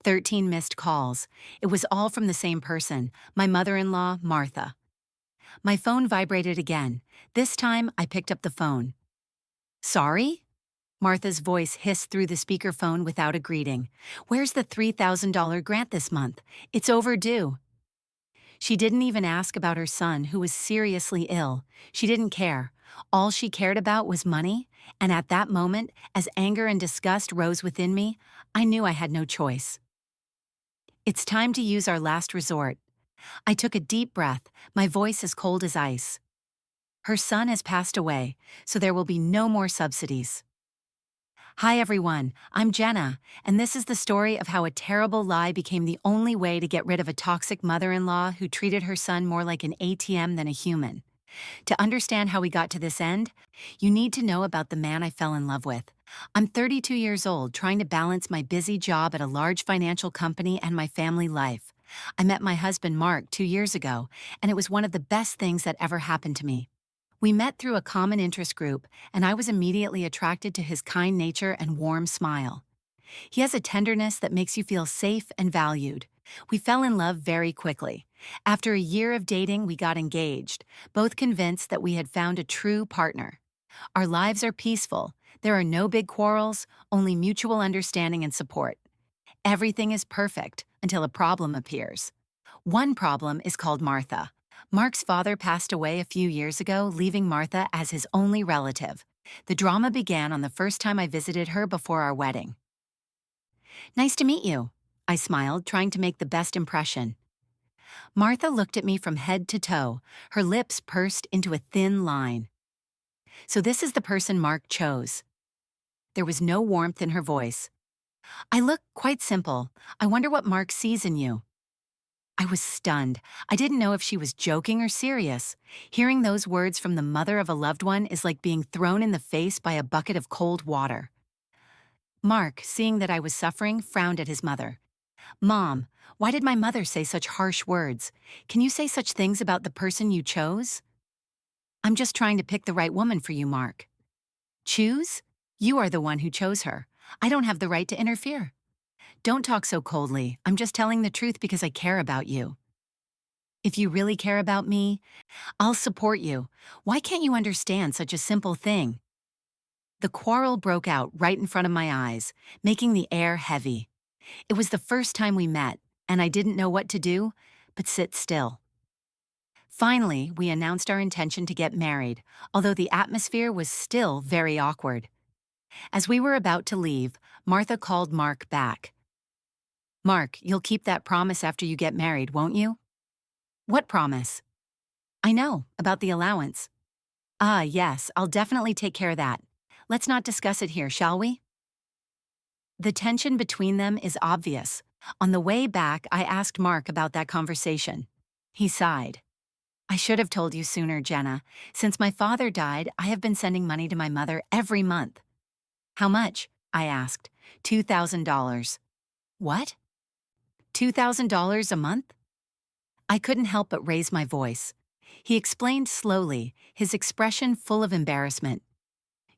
13 missed calls. It was all from the same person, my mother-in-law, Martha. My phone vibrated again. This time, I picked up the phone. Sorry? Martha's voice hissed through the speakerphone without a greeting. Where's the $3,000 grant this month? It's overdue. She didn't even ask about her son, who was seriously ill. She didn't care. All she cared about was money, and at that moment, as anger and disgust rose within me, I knew I had no choice. It's time to use our last resort. I took a deep breath, my voice as cold as ice. Her son has passed away, so there will be no more subsidies. Hi everyone, I'm Jenna, and this is the story of how a terrible lie became the only way to get rid of a toxic mother-in-law who treated her son more like an ATM than a human. To understand how we got to this end, you need to know about the man I fell in love with. I'm 32 years old, trying to balance my busy job at a large financial company and my family life. I met my husband Mark 2 years ago, and it was one of the best things that ever happened to me. We met through a common interest group, and I was immediately attracted to his kind nature and warm smile. He has a tenderness that makes you feel safe and valued. We fell in love very quickly. After a year of dating, we got engaged, both convinced that we had found a true partner. Our lives are peaceful. There are no big quarrels, only mutual understanding and support. Everything is perfect until a problem appears. One problem is called Martha. Mark's father passed away a few years ago, leaving Martha as his only relative. The drama began on the first time I visited her before our wedding. Nice to meet you, I smiled, trying to make the best impression. Martha looked at me from head to toe, her lips pursed into a thin line. So this is the person Mark chose. There was no warmth in her voice. I look quite simple. I wonder what Mark sees in you. I was stunned. I didn't know if she was joking or serious. Hearing those words from the mother of a loved one is like being thrown in the face by a bucket of cold water. Mark, seeing that I was suffering, frowned at his mother. Mom, why did my mother say such harsh words? Can you say such things about the person you chose? I'm just trying to pick the right woman for you, Mark. Choose? You are the one who chose her. I don't have the right to interfere. Don't talk so coldly. I'm just telling the truth because I care about you. If you really care about me, I'll support you. Why can't you understand such a simple thing? The quarrel broke out right in front of my eyes, making the air heavy. It was the first time we met, and I didn't know what to do but sit still. Finally, we announced our intention to get married, although the atmosphere was still very awkward. As we were about to leave, Martha called Mark back. Mark, you'll keep that promise after you get married, won't you? What promise? I know, about the allowance. Ah, yes, I'll definitely take care of that. Let's not discuss it here, shall we? The tension between them is obvious. On the way back, I asked Mark about that conversation. He sighed. I should have told you sooner, Jenna. Since my father died, I have been sending money to my mother every month. How much? I asked. $2,000. What? $2,000 a month? I couldn't help but raise my voice. He explained slowly, his expression full of embarrassment.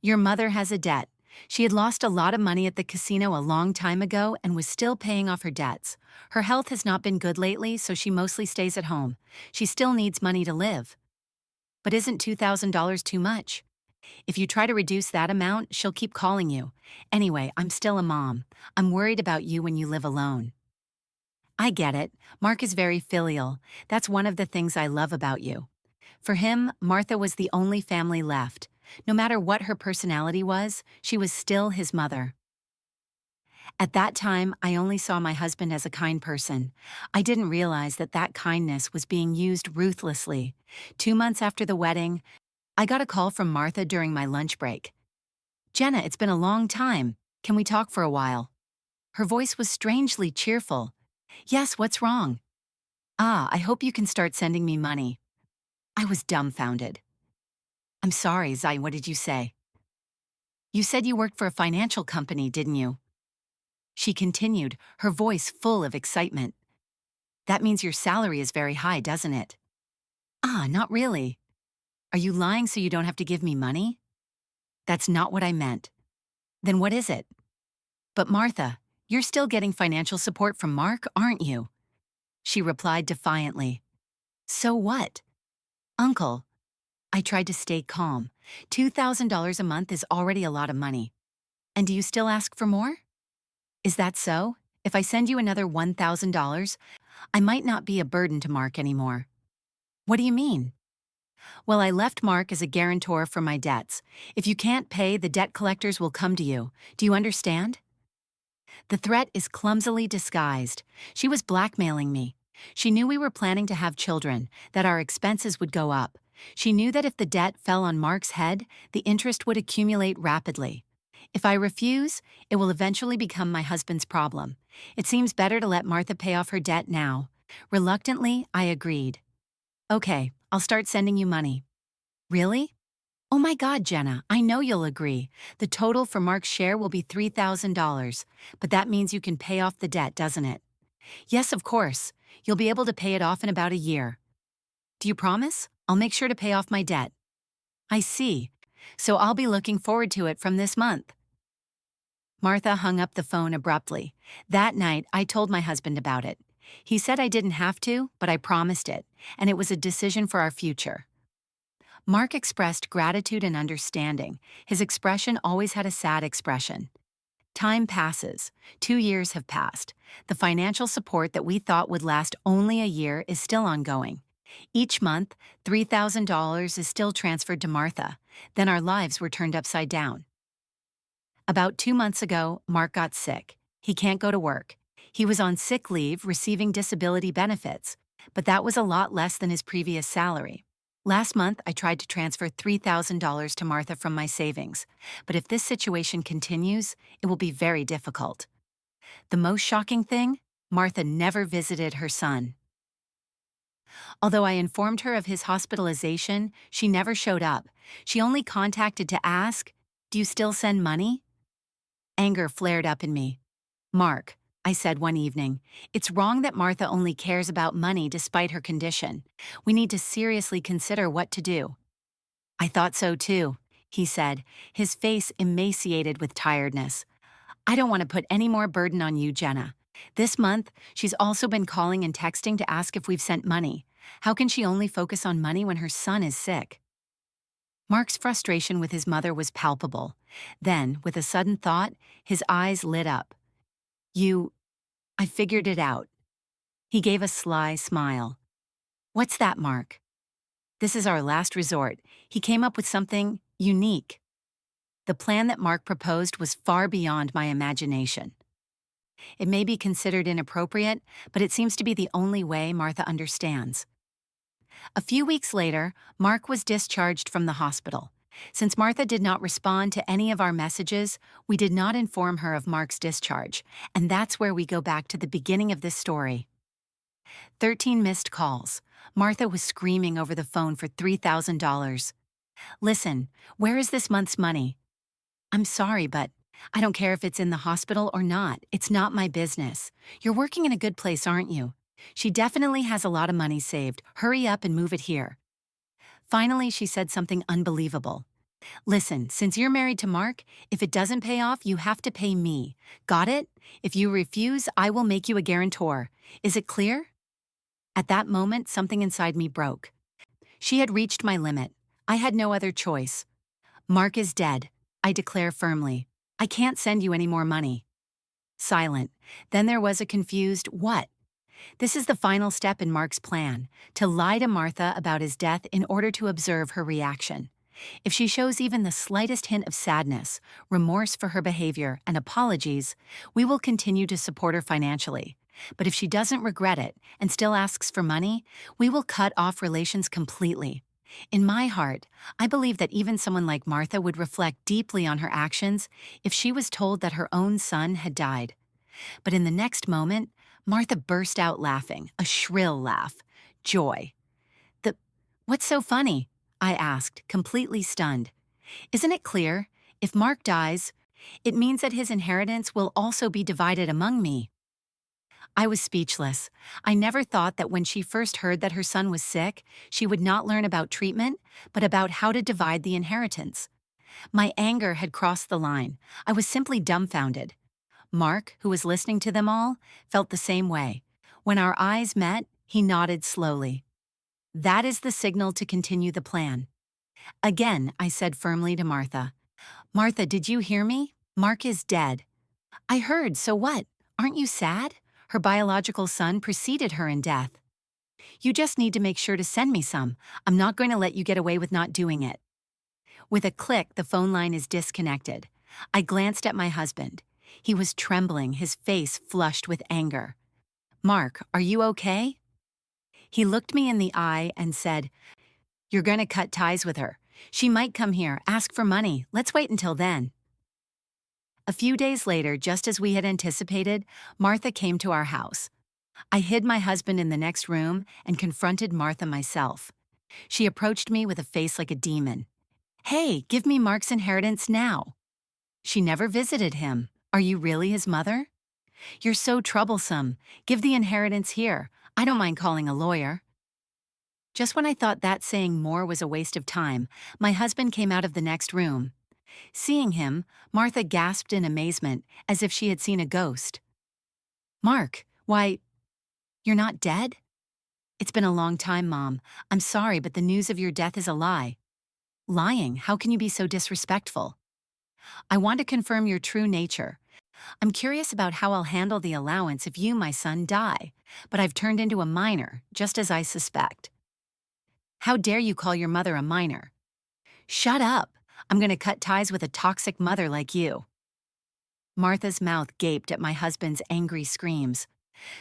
Your mother has a debt. She had lost a lot of money at the casino a long time ago and was still paying off her debts. Her health has not been good lately, so she mostly stays at home. She still needs money to live. But isn't $2,000 too much? If you try to reduce that amount, she'll keep calling you. Anyway, I'm still a mom. I'm worried about you when you live alone. I get it. Mark is very filial. That's one of the things I love about you. For him, Martha was the only family left. No matter what her personality was, she was still his mother. At that time, I only saw my husband as a kind person. I didn't realize that that kindness was being used ruthlessly. 2 months after the wedding, I got a call from Martha during my lunch break. Jenna, it's been a long time. Can we talk for a while? Her voice was strangely cheerful. Yes, what's wrong? Ah, I hope you can start sending me money. I was dumbfounded. I'm sorry, Zai, what did you say? You said you worked for a financial company, didn't you? She continued, her voice full of excitement. That means your salary is very high, doesn't it? Ah, not really. Are you lying so you don't have to give me money? That's not what I meant. Then what is it? But Martha, You're still getting financial support from Mark, aren't you? She replied defiantly. So what? Uncle, I tried to stay calm. $2,000 a month is already a lot of money. And do you still ask for more? Is that so? If I send you another $1,000, I might not be a burden to Mark anymore. What do you mean? Well, I left Mark as a guarantor for my debts. If you can't pay, the debt collectors will come to you. Do you understand? The threat is clumsily disguised. She was blackmailing me. She knew we were planning to have children, that our expenses would go up. She knew that if the debt fell on Mark's head, the interest would accumulate rapidly. If I refuse, it will eventually become my husband's problem. It seems better to let Martha pay off her debt now. Reluctantly, I agreed. Okay, I'll start sending you money. Really? Oh my God, Jenna, I know you'll agree. The total for Mark's share will be $3,000, but that means you can pay off the debt, doesn't it? Yes, of course. You'll be able to pay it off in about a year. Do you promise? I'll make sure to pay off my debt. I see. So I'll be looking forward to it from this month. Martha hung up the phone abruptly. That night, I told my husband about it. He said I didn't have to, but I promised it, and it was a decision for our future. Mark expressed gratitude and understanding. His expression always had a sad expression. Time passes. 2 years have passed. The financial support that we thought would last only a year is still ongoing. Each month, $3,000 is still transferred to Martha. Then our lives were turned upside down. About 2 months ago, Mark got sick. He can't go to work. He was on sick leave receiving disability benefits, but that was a lot less than his previous salary. Last month, I tried to transfer $3,000 to Martha from my savings, but if this situation continues, it will be very difficult. The most shocking thing? Martha never visited her son. Although I informed her of his hospitalization, she never showed up. She only contacted to ask, "Do you still send money?" Anger flared up in me. "Mark," I said one evening, "it's wrong that Martha only cares about money despite her condition. We need to seriously consider what to do." "I thought so too," he said, his face emaciated with tiredness. "I don't want to put any more burden on you, Jenna. This month, she's also been calling and texting to ask if we've sent money. How can she only focus on money when her son is sick?" Mark's frustration with his mother was palpable. Then, with a sudden thought, his eyes lit up. I figured it out." He gave a sly smile. "What's that, Mark?" "This is our last resort. He came up with something unique." The plan that Mark proposed was far beyond my imagination. It may be considered inappropriate, but it seems to be the only way Martha understands. A few weeks later, Mark was discharged from the hospital. Since Martha did not respond to any of our messages, we did not inform her of Mark's discharge, and that's where we go back to the beginning of this story. 13 missed calls. Martha was screaming over the phone for $3,000. "Listen, where is this month's money?" "I'm sorry, but I don't care if it's in the hospital or not. It's not my business. You're working in a good place, aren't you? She definitely has a lot of money saved. Hurry up and move it here." Finally, she said something unbelievable. "Listen, since you're married to Mark, if it doesn't pay off, you have to pay me. Got it? If you refuse, I will make you a guarantor. Is it clear?" At that moment, something inside me broke. She had reached my limit. I had no other choice. "Mark is dead," I declare firmly. "I can't send you any more money." Silent. Then there was a confused "what?" This is the final step in Mark's plan, to lie to Martha about his death in order to observe her reaction. If she shows even the slightest hint of sadness, remorse for her behavior, and apologies, we will continue to support her financially. But if she doesn't regret it and still asks for money, we will cut off relations completely. In my heart, I believe that even someone like Martha would reflect deeply on her actions if she was told that her own son had died. But in the next moment, Martha burst out laughing, a shrill laugh. Joy. "What's so funny?" I asked, completely stunned. "Isn't it clear? If Mark dies, it means that his inheritance will also be divided among me." I was speechless. I never thought that when she first heard that her son was sick, she would not learn about treatment, but about how to divide the inheritance. My anger had crossed the line. I was simply dumbfounded. Mark, who was listening to them all, felt the same way. When our eyes met, he nodded slowly. That is the signal to continue the plan. Again, I said firmly to Martha. Martha, did you hear me? Mark is dead. I heard, so what? Aren't you sad? Her biological son preceded her in death. You just need to make sure to send me some. I'm not going to let you get away with not doing it. With a click, the phone line is disconnected. I glanced at my husband. He was trembling, his face flushed with anger. Mark, are you okay? He looked me in the eye and said, You're going to cut ties with her. She might come here, ask for money. Let's wait until then. A few days later, just as we had anticipated, Martha came to our house. I hid my husband in the next room and confronted Martha myself. She approached me with a face like a demon. Hey, give me Mark's inheritance now. She never visited him. Are you really his mother? You're so troublesome. Give the inheritance here. I don't mind calling a lawyer. Just when I thought that saying more was a waste of time, my husband came out of the next room. Seeing him, Martha gasped in amazement, as if she had seen a ghost. Mark, why, you're not dead? It's been a long time, Mom. I'm sorry, but the news of your death is a lie. Lying? How can you be so disrespectful? I want to confirm your true nature. I'm curious about how I'll handle the allowance if you, my son, die, but I've turned into a minor, just as I suspect. How dare you call your mother a minor? Shut up! I'm going to cut ties with a toxic mother like you. Martha's mouth gaped at my husband's angry screams.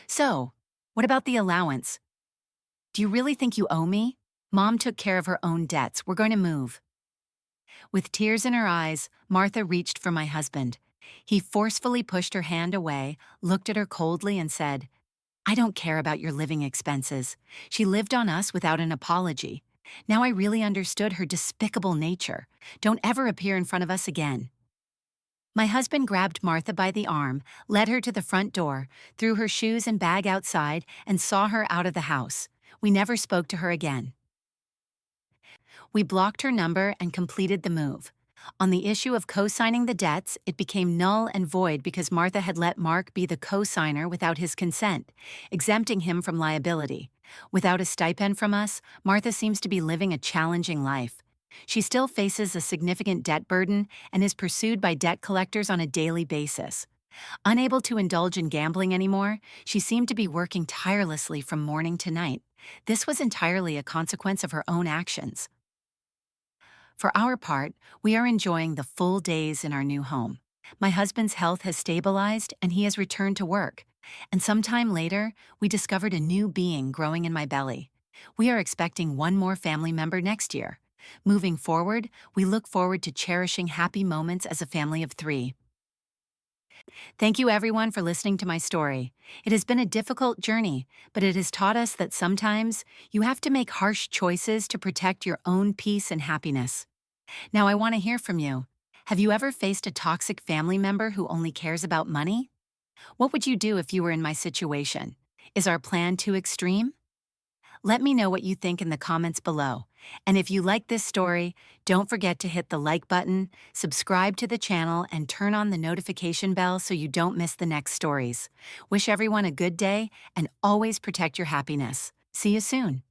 So, what about the allowance? Do you really think you owe me? Mom took care of her own debts. We're going to move. With tears in her eyes, Martha reached for my husband. He forcefully pushed her hand away, looked at her coldly, and said, I don't care about your living expenses. She lived on us without an apology. Now I really understood her despicable nature. Don't ever appear in front of us again. My husband grabbed Martha by the arm, led her to the front door, threw her shoes and bag outside, and saw her out of the house. We never spoke to her again. We blocked her number and completed the move. On the issue of co-signing the debts, it became null and void because Martha had let Mark be the co-signer without his consent, exempting him from liability. Without a stipend from us, Martha seems to be living a challenging life. She still faces a significant debt burden and is pursued by debt collectors on a daily basis. Unable to indulge in gambling anymore, she seemed to be working tirelessly from morning to night. This was entirely a consequence of her own actions. For our part, we are enjoying the full days in our new home. My husband's health has stabilized and he has returned to work. And sometime later, we discovered a new being growing in my belly. We are expecting one more family member next year. Moving forward, we look forward to cherishing happy moments as a family of 3. Thank you everyone for listening to my story. It has been a difficult journey, but it has taught us that sometimes you have to make harsh choices to protect your own peace and happiness. Now I want to hear from you. Have you ever faced a toxic family member who only cares about money? What would you do if you were in my situation? Is our plan too extreme? Let me know what you think in the comments below. And if you like this story, don't forget to hit the like button, subscribe to the channel, and turn on the notification bell so you don't miss the next stories. Wish everyone a good day and always protect your happiness. See you soon.